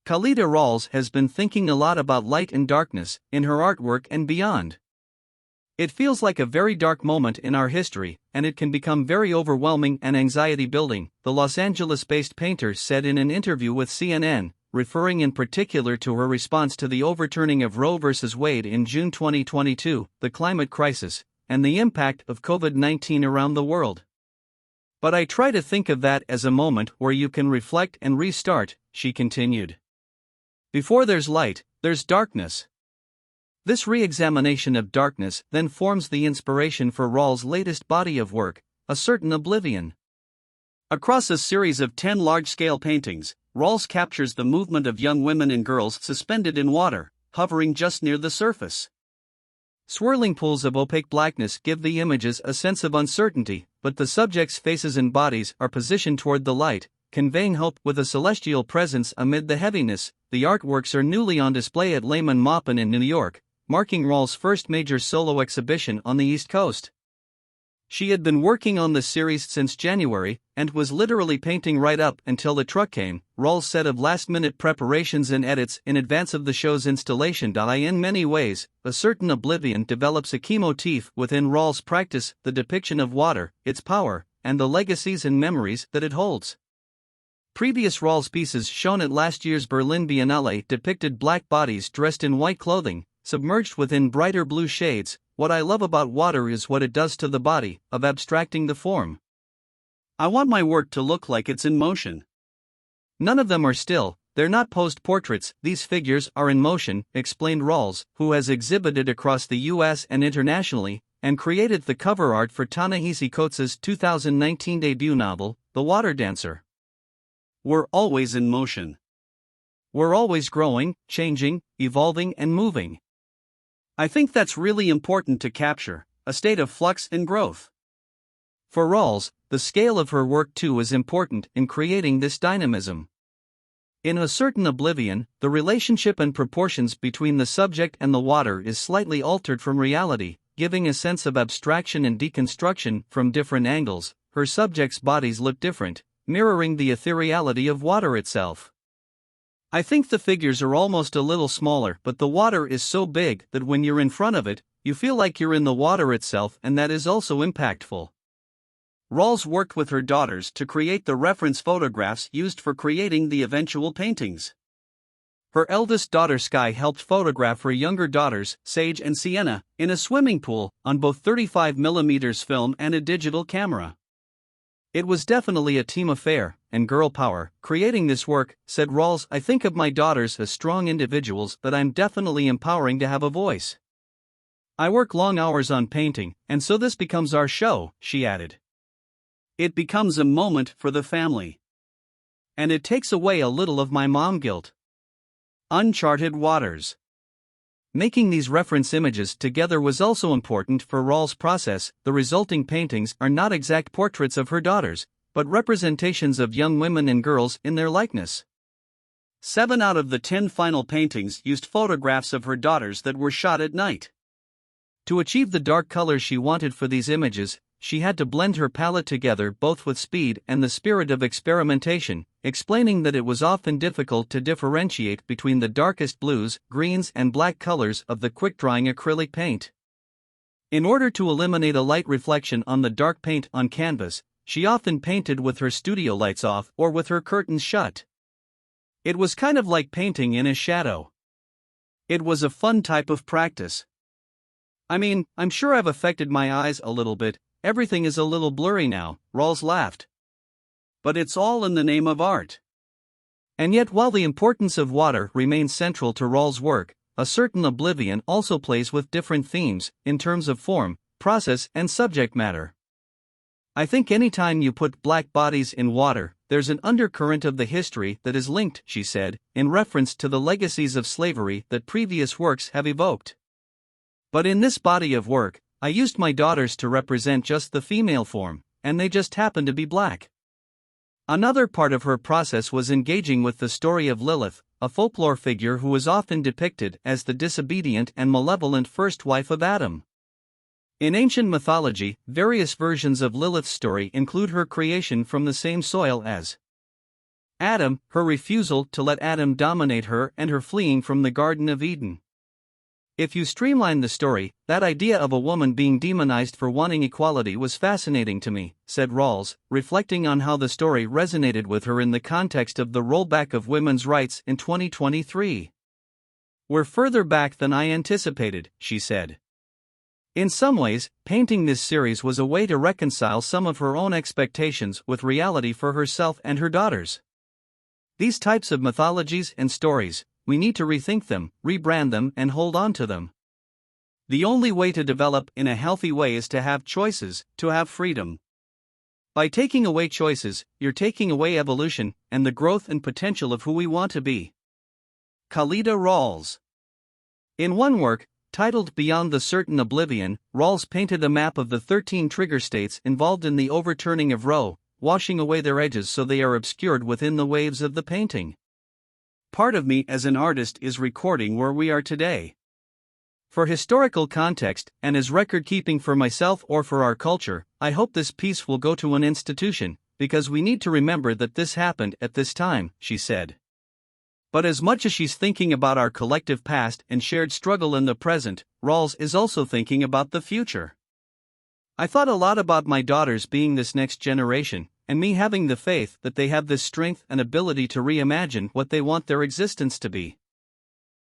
Khalida Rawles has been thinking a lot about light and darkness in her artwork and beyond. It feels like a very dark moment in our history, and it can become very overwhelming and anxiety-building, the Los Angeles-based painter said in an interview with CNN, referring in particular to her response to the overturning of Roe v. Wade in June 2022, the climate crisis, and the impact of COVID-19 around the world. But I try to think of that as a moment where you can reflect and restart, she continued. Before there's light, there's darkness. This re-examination of darkness then forms the inspiration for Rawls' latest body of work, A Certain Oblivion. Across a series of 10 large-scale paintings, Rawls captures the movement of young women and girls suspended in water, hovering just near the surface. Swirling pools of opaque blackness give the images a sense of uncertainty, but the subjects' faces and bodies are positioned toward the light, conveying hope with a celestial presence amid the heaviness. The artworks are newly on display at Lehman Maupin in New York, marking Rawls' first major solo exhibition on the East Coast. She had been working on the series since January, and was literally painting right up until the truck came, Rawls said of last-minute preparations and edits in advance of the show's installation. In many ways, A Certain Oblivion develops a key motif within Rawls' practice, the depiction of water, its power, and the legacies and memories that it holds. Previous Rawls pieces shown at last year's Berlin Biennale depicted black bodies dressed in white clothing, submerged within brighter blue shades. What I love about water is what it does to the body, of abstracting the form. I want my work to look like it's in motion. None of them are still, they're not posed portraits, these figures are in motion, explained Rawls, who has exhibited across the US and internationally, and created the cover art for Ta-Nehisi Coates's 2019 debut novel, The Water Dancer. We're always in motion. We're always growing, changing, evolving and moving. I think that's really important to capture, a state of flux and growth. For Rawls, the scale of her work too is important in creating this dynamism. In A Certain Oblivion, the relationship and proportions between the subject and the water is slightly altered from reality, giving a sense of abstraction and deconstruction from different angles. Her subjects' bodies look different, mirroring the ethereality of water itself. I think the figures are almost a little smaller, but the water is so big that when you're in front of it, you feel like you're in the water itself, and that is also impactful. Rawls worked with her daughters to create the reference photographs used for creating the eventual paintings. Her eldest daughter Sky helped photograph her younger daughters, Sage and Sienna, in a swimming pool, on both 35mm film and a digital camera. It was definitely a team affair, and girl power, creating this work, said Rawls. I think of my daughters as strong individuals that I'm definitely empowering to have a voice. I work long hours on painting, and so this becomes our show, she added. It becomes a moment for the family. And it takes away a little of my mom guilt. Uncharted waters. Making these reference images together was also important for Rawls' process. The resulting paintings are not exact portraits of her daughters, but representations of young women and girls in their likeness. 7 out of the 10 final paintings used photographs of her daughters that were shot at night. To achieve the dark colors she wanted for these images, she had to blend her palette together both with speed and the spirit of experimentation, explaining that it was often difficult to differentiate between the darkest blues, greens and black colors of the quick-drying acrylic paint. In order to eliminate a light reflection on the dark paint on canvas, she often painted with her studio lights off or with her curtains shut. It was kind of like painting in a shadow. It was a fun type of practice. I mean, I'm sure I've affected my eyes a little bit. Everything is a little blurry now, Rawls laughed. But it's all in the name of art. And yet while the importance of water remains central to Rawls' work, A Certain Oblivion also plays with different themes, in terms of form, process and subject matter. I think anytime you put black bodies in water, there's an undercurrent of the history that is linked, she said, in reference to the legacies of slavery that previous works have evoked. But in this body of work, I used my daughters to represent just the female form, and they just happened to be black. Another part of her process was engaging with the story of Lilith, a folklore figure who is often depicted as the disobedient and malevolent first wife of Adam. In ancient mythology, various versions of Lilith's story include her creation from the same soil as Adam, her refusal to let Adam dominate her, and her fleeing from the Garden of Eden. If you streamline the story, that idea of a woman being demonized for wanting equality was fascinating to me, said Rawles, reflecting on how the story resonated with her in the context of the rollback of women's rights in 2023. We're further back than I anticipated, she said. In some ways, painting this series was a way to reconcile some of her own expectations with reality for herself and her daughters. These types of mythologies and stories, we need to rethink them, rebrand them, and hold on to them. The only way to develop in a healthy way is to have choices, to have freedom. By taking away choices, you're taking away evolution and the growth and potential of who we want to be. Khalida Rawles. In one work, titled Beyond the Certain Oblivion, Rawles painted a map of the 13 trigger states involved in the overturning of Roe, washing away their edges so they are obscured within the waves of the painting. Part of me as an artist is recording where we are today. For historical context, and as record-keeping for myself or for our culture, I hope this piece will go to an institution, because we need to remember that this happened at this time, she said. But as much as she's thinking about our collective past and shared struggle in the present, Rawls is also thinking about the future. I thought a lot about my daughters being this next generation, and me having the faith that they have this strength and ability to reimagine what they want their existence to be.